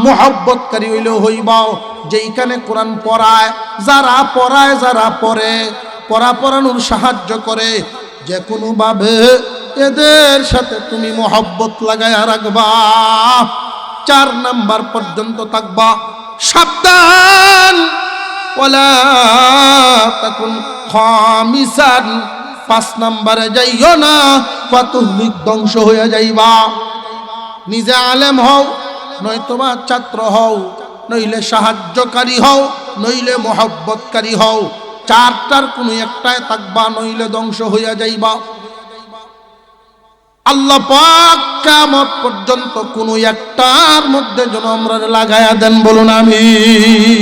মহব্বতকারী হইলেও হইবাও। যেইখানে কোরআন পড়ায়, যারা পড়ে, পড়ানোর সাহায্য করে, যে কোনো ভাবে এদের সাথে তুমি মহব্বত লাগায়া রাখবা। 4 নাম্বার পর্যন্ত থাকবা। সাবধান, ওয়ালা তাকুন খামিসান, 5 নাম্বারে যাইও না, ফাতুহলিক, ধ্বংস হয়ে যাইবা। নিজে আলেম হও, নয়তোবা ছাত্র হও, নইলে সাহায্যকারী হও, নইলে মহব্বতকারী হও। 4টার কোনো একটাই থাকবা, নইলে ধ্বংস হইয়া যাইবা। আল্লাহ পাক কিয়ামত পর্যন্ত কোনো একটার মধ্যে যেন আমরা লাগায়া দেন, বলুন আমিন।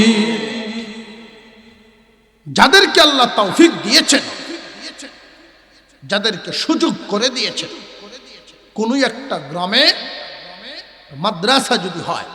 যাদেরকে আল্লাহ তৌফিক দিয়েছেন, যাদেরকে সুযোগ করে দিয়েছেন, কোনো একটা গ্রামে মাদ্রাসা যদি হয়,